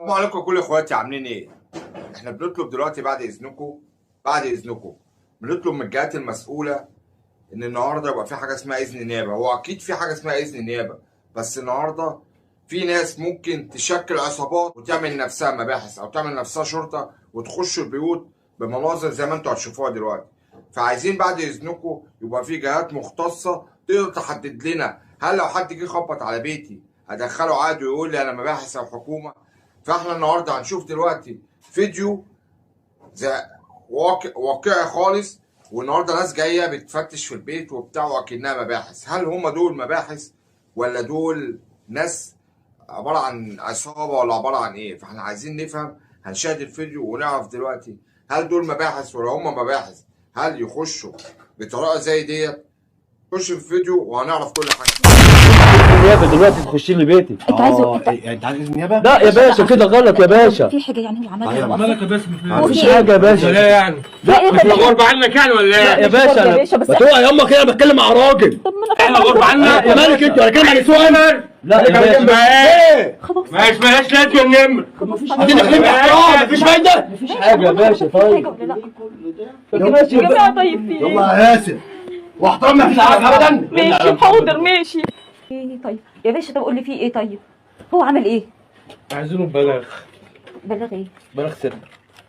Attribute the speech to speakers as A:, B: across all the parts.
A: السلام عليكم كل اخواتي، عاملين ايه؟ احنا بنطلب دلوقتي بعد اذنكم بنطلب من الجهات المسؤوله ان النهارده يبقى في حاجه اسمها اذن نيابه. هو اكيد في حاجه اسمها اذن نيابه، بس النهارده في ناس ممكن تشكل عصابات وتعمل نفسها مباحث او تعمل نفسها شرطه وتخش البيوت بمناظر زي ما انتوا هتشوفوها دلوقتي. فعايزين بعد اذنكم يبقى في جهات مختصه تقدر تحدد لنا هل لو حد جه خبط على بيتي ادخله عادي ويقول لي انا مباحث او حكومه. فاحنا النهارده هنشوف دلوقتي فيديو زي واقعي خالص، والنهارده ناس جايه بتفتش في البيت وبتاع وكأنها مباحث. هل هم دول مباحث ولا دول ناس عباره عن عصابه ولا عباره عن ايه؟ فاحنا عايزين نفهم. هنشاهد الفيديو ونعرف دلوقتي هل دول مباحث ولا هم مباحث. هل يخشوا بطريقه زي ديت؟ خش في الفيديو وهنعرف كل حاجه.
B: النيابه دلوقتي تخش لي بيتي.
C: انت عايزه
B: انت عايز النيابه؟
C: لا
B: يا باشا كده غلط يا باشا.
C: في حاجه يعني هو عملها
D: مالك يا باسم؟
B: مفيش حاجه يا باشا.
D: لا يعني احنا غرب عنك يعني ولا
B: لا
D: ايه؟
B: يا باشا
C: يا باشا، بس
B: ما تقع يا كده، انا بتكلم مع راجل.
D: احنا غرب عنك
B: يا مالك انت ولا كلمه عن السؤال؟ لا يا باشا
C: خلاص
D: ماشي مالهاش لازمه النمر.
B: عايزين نحلم باحترام، مفيش فايده.
C: مفيش
B: حاجه يا باشا. طيب
C: لا
B: ماشي
C: يا جماعه، طيب في
B: يلا يا ياسر، واحترام مفيش حاجه ابدا.
C: ماشي حاضر ماشي. ايه طيب يا باشا، طب قول لي في ايه؟ طيب هو عمل ايه؟
D: عايزينه ببلاغ.
C: بلغ ايه؟
D: بلاغ سر.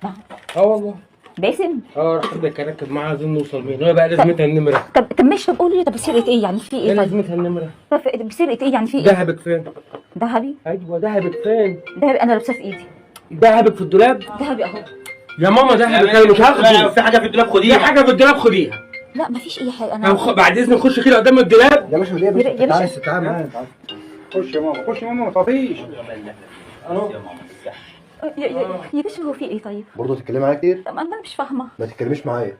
C: نعم.
D: والله.
C: باسم.
D: راح بدك اركب معاه، عايزين نوصل مين؟ هو بقى لازمتها النمره.
C: طب ماشي، طب قول لي، طب بسرقه ايه يعني؟ في
D: ايه
C: ايه طيب؟
D: لازمتها النمره؟
C: طب بسرقه ايه يعني؟ في ايه؟
D: دهبك فين؟
C: ذهبي؟
D: ايوه دهبك فين؟
C: ذهبي انا لابساه في ايدي.
D: دهبك في الدولاب؟
C: ذهبي اهو.
D: يا ماما دهبك انا مش هاخده.
E: في حاجه في الدولاب
D: في
E: خديها.
D: حاجه في الدولاب خديها.
C: لا مفيش اي حاجه. انا
D: بعد اذنك خش كده قدام الدولاب.
B: يا باشا ليه
C: يا باشا.
B: تعالى تعالى معايا.
E: خش يا ماما، خش يا ماما، ما تخافيش.
C: يا باشا هو في ايه طيب؟
B: برضه تتكلمي معايا كتير؟
C: طب انا مش فاهمه.
B: ما تتكلميش معايا.